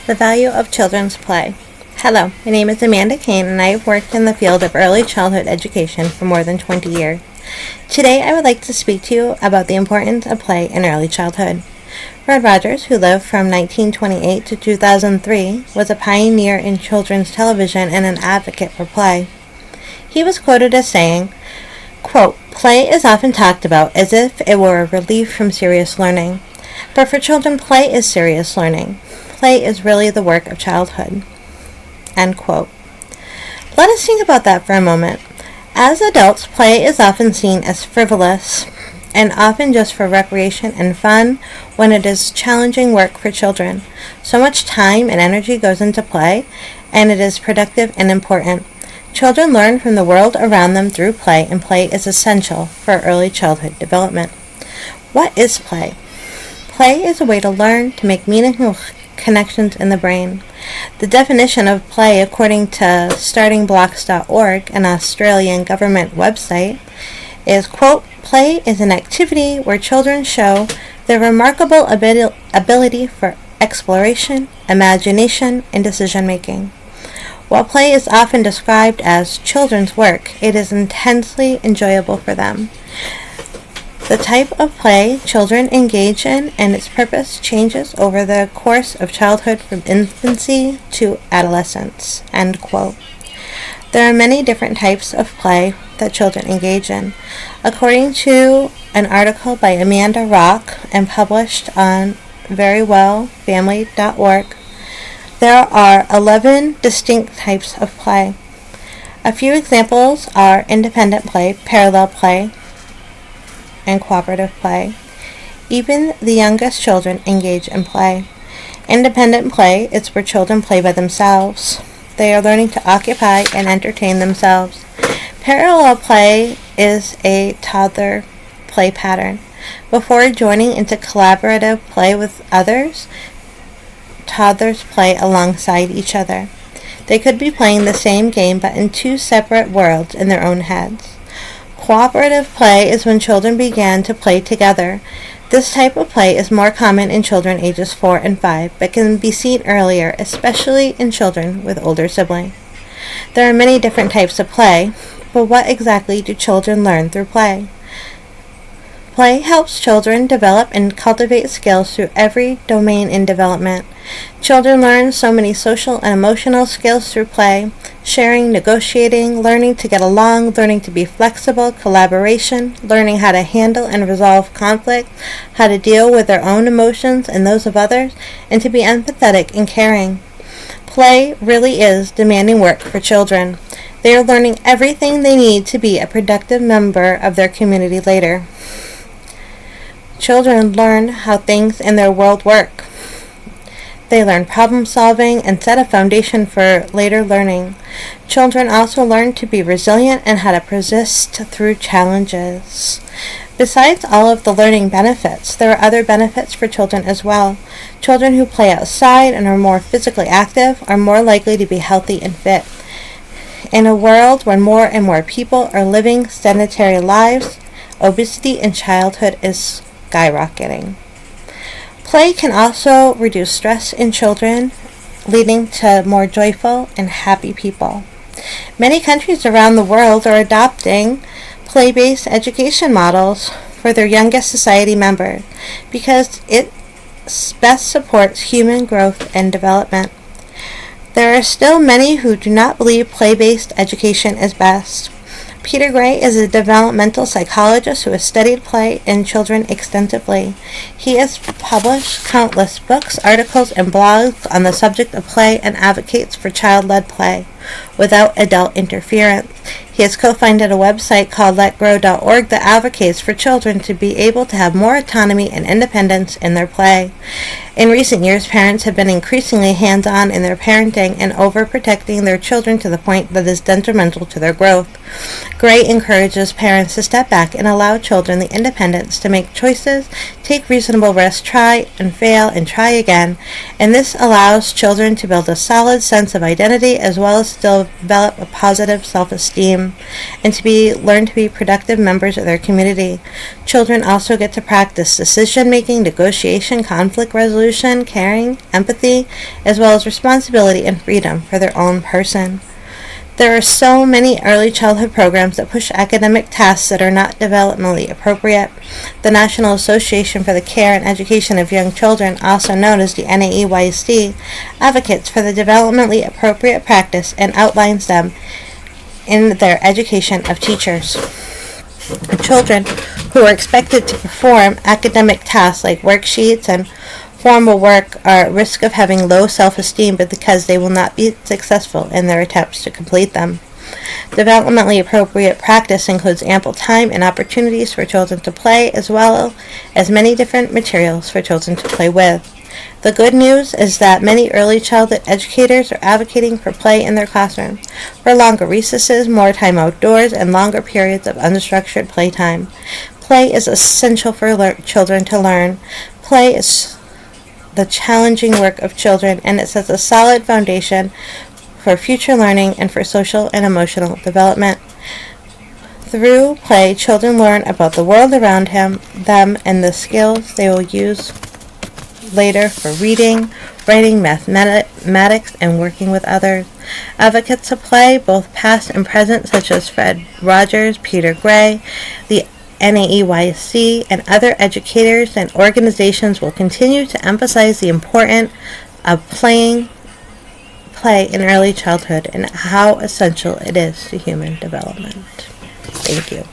The value of children's play. Hello, my name is Amanda Kane, and I have worked in the field of early childhood education for more than 20 years. Today, I would like to speak to you about the importance of play in early childhood. Fred Rogers, who lived from 1928 to 2003, was a pioneer in children's television and an advocate for play. He was quoted as saying, quote, "Play is often talked about as if it were a relief from serious learning. But for children, play is serious learning. Play is really the work of childhood." End quote. Let us think about that for a moment. As adults, play is often seen as frivolous and often just for recreation and fun when it is challenging work for children. So much time and energy goes into play, and it is productive and important. Children learn from the world around them through play, and play is essential for early childhood development. What is play? Play is a way to learn, to make meaningful connections in the brain. The definition of play, according to startingblocks.org, an Australian government website, is, quote, "Play is an activity where children show their remarkable ability for exploration, imagination, and decision-making." While play is often described as children's work, it is intensely enjoyable for them. The type of play children engage in and its purpose changes over the course of childhood from infancy to adolescence. End quote. There are many different types of play that children engage in. According to an article by Amanda Rock and published on verywellfamily.org, there are 11 distinct types of play. A few examples are independent play, parallel play, and cooperative play. Even the youngest children engage in play. Independent play is where children play by themselves. They are learning to occupy and entertain themselves. Parallel play is a toddler play pattern. Before joining into collaborative play with others, toddlers play alongside each other. They could be playing the same game but in two separate worlds in their own heads. Cooperative play is when children begin to play together. This type of play is more common in children ages 4 and 5, but can be seen earlier, especially in children with older siblings. There are many different types of play, but what exactly do children learn through play? Play helps children develop and cultivate skills through every domain in development. Children learn so many social and emotional skills through play: sharing, negotiating, learning to get along, learning to be flexible, collaboration, learning how to handle and resolve conflict, how to deal with their own emotions and those of others, and to be empathetic and caring. Play really is demanding work for children. They are learning everything they need to be a productive member of their community later. Children learn how things in their world work. They learn problem solving and set a foundation for later learning. Children also learn to be resilient and how to persist through challenges. Besides all of the learning benefits, there are other benefits for children as well. Children who play outside and are more physically active are more likely to be healthy and fit. In a world where more and more people are living sedentary lives, obesity in childhood is skyrocketing. Play can also reduce stress in children, leading to more joyful and happy people. Many countries around the world are adopting play-based education models for their youngest society members because it best supports human growth and development. There are still many who do not believe play-based education is best. Peter Gray is a developmental psychologist who has studied play in children extensively. He has published countless books, articles, and blogs on the subject of play and advocates for child-led play without adult interference. He has co-founded a website called letgrow.org that advocates for children to be able to have more autonomy and independence in their play. In recent years, parents have been increasingly hands-on in their parenting and overprotecting their children to the point that is detrimental to their growth. Gray encourages parents to step back and allow children the independence to make choices, take reasonable risks, try and fail, and try again, and this allows children to build a solid sense of identity as well as to develop a positive self-esteem and to learn to be productive members of their community. Children also get to practice decision-making, negotiation, conflict resolution, resolution, caring, empathy, as well as responsibility and freedom for their own person. There are so many early childhood programs that push academic tasks that are not developmentally appropriate. The National Association for the Care and Education of Young Children, also known as the NAEYC, advocates for the developmentally appropriate practice and outlines them in their education of teachers. Children who are expected to perform academic tasks like worksheets and formal work are at risk of having low self-esteem because they will not be successful in their attempts to complete them. Developmentally appropriate practice includes ample time and opportunities for children to play, as well as many different materials for children to play with. The good news is that many early childhood educators are advocating for play in their classroom, for longer recesses, more time outdoors, and longer periods of unstructured playtime. Play is essential for children to learn. Play is the challenging work of children, and it sets a solid foundation for future learning and for social and emotional development. Through play, children learn about the world around them and the skills they will use later for reading, writing, mathematics, and working with others. Advocates of play, both past and present, such as Fred Rogers, Peter Gray, the NAEYC, and other educators and organizations will continue to emphasize the importance of play in early childhood and how essential it is to human development. Thank you.